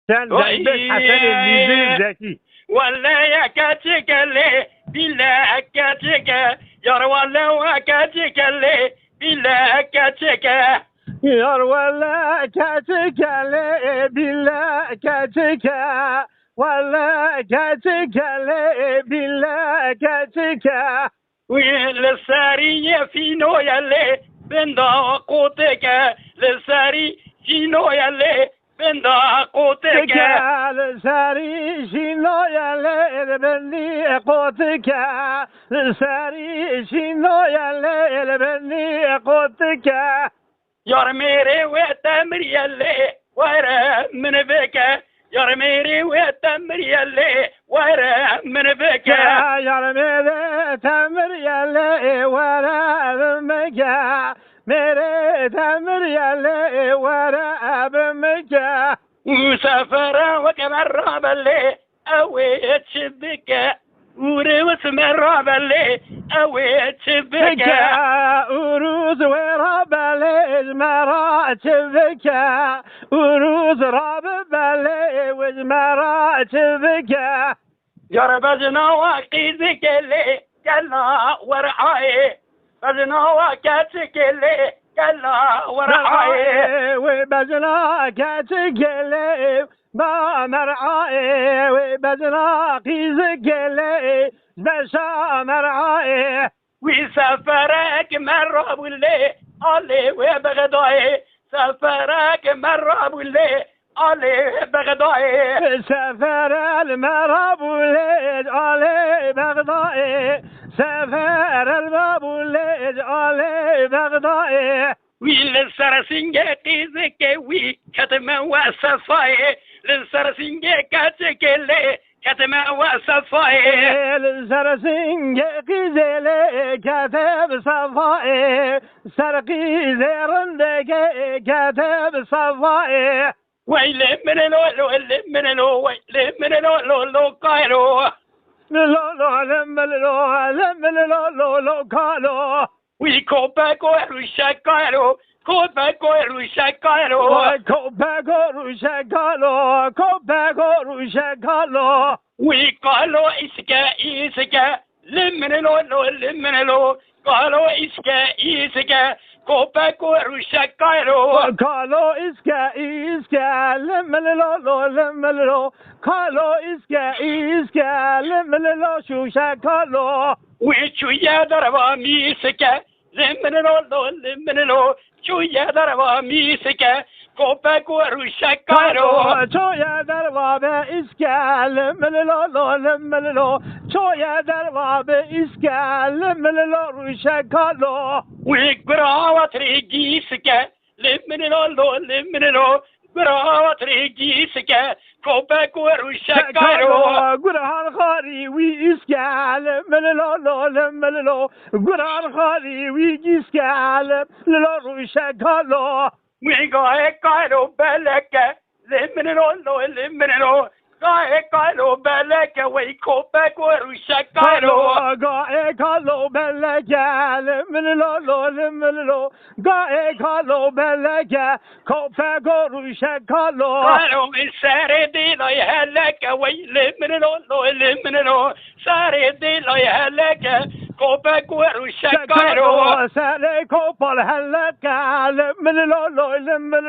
Sen bes Hasan Müdür Zeki. ولا يا كاتك اللي بلا كاتك يا ولا وكاتك اللي بلا كاتك Yar valla katikale billa katika valla katikale billa katika والسارية في نويا اللي بندا قوتك للساري في نويا اللي بندا قوتك لساري شنو يا بني قوتك لساري شنو يا بني قوتك يا ميري وتمر يلي ورا من بك يا ميري وتمر يلي ورا من بك يا ميري تمر يلي ورا بمك ميري تمر يلي ورا بمك وسافر وكمر باللي اويت شبك وروس مر باللي اويت شبك وروس ورا باللي مرات شبك وروس راب باللي وزمرات شبك يا ربنا وقيدك اللي كلا ورعاي بزنا وكاتك اللي كلا ورعاي وبزنا كاتك اللي ما مرعاي وبزنا قيزك اللي بشا مرعاي وسافرك مرة باللي علي وبغداي سافرك مرة باللي علي بغداي سافر المراب ولد علي بغداي سافر المراب ولد علي بغداي للسرسنجة قيزك وي كتم وصفاي للسرسنجة كاتك اللي كتم وصفاي للسرسنجة قيزلي كتب صفاي سرقي زيرندك كتب صفاي ويل من لو من لو ويل من لو قايرو لو قالوا ويكوباكو روشاكارو كوباكو روشاكارو كوباكو روشاكالو ويقالو إسكا لمن لو قالو إسكا كوباكو روشاكارو قالوا إسكا لمن لو قالوا إسكا لمن لو شوشاكالو وشو يا دربا ميسكا لمن لو شو يا دربا ميسكا كوباكو روشاكارو شو يا دربا إسكا لمن لو شو يا دربا إسكا لمن لو روشاكالو ويقراوا تريجيسكا لمن لو قراوا تريجيسكا كوباكو روشاكارو قران خالي ويسكا لمن لو قران خالي ويسكا لمن روشاكالو ويقايقالو بلكا لمن لو قايقالو بلكا ويكوباكو روشاكارو قايقالو بلكا لمن لو قايقالو بلكا كوباكو روشاكالو قالوا الساري دي لا يهلك ويل من لو ساري دي لا يهلك كوباك وروشاكارو ساري كوبال هلك لمن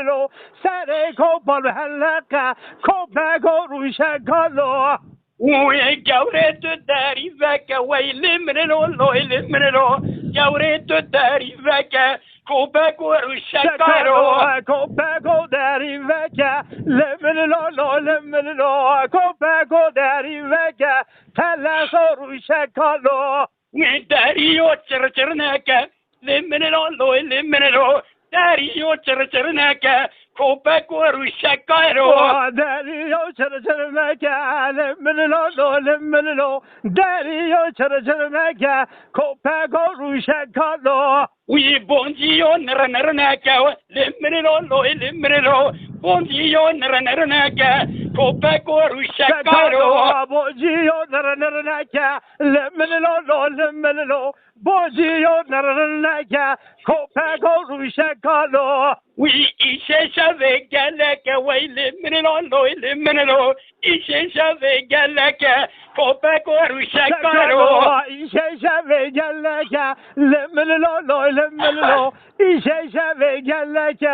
لو ساري كوبال هلك كوباك وروشاكالو وجوريت الداري ذاك ويل من لو جوريت الداري ذاك كوباك وروشاكارو كوباك داري ذاك لمن لو كوباك داري ذاك تلاس وروشاكالو داريو تشرناك لمن لو داريو تشرناك كوباك وروشاكارو داريو تشرناك لمن لو داريو تشرناك كوباك وروشاكالو ويبونجيو نرناك لمن لو بونجيو نرناك köpek och ruschakaro. Bojiyo naranaka, lemmelilo, bojiyo naranaka, kopego rushakalo. Oui, ishe vegeleke, way liminilo, ishe vegeleke, köpek och ruschakaro. İşe ve gelleke, lemmelilo, ishe ve gelleke.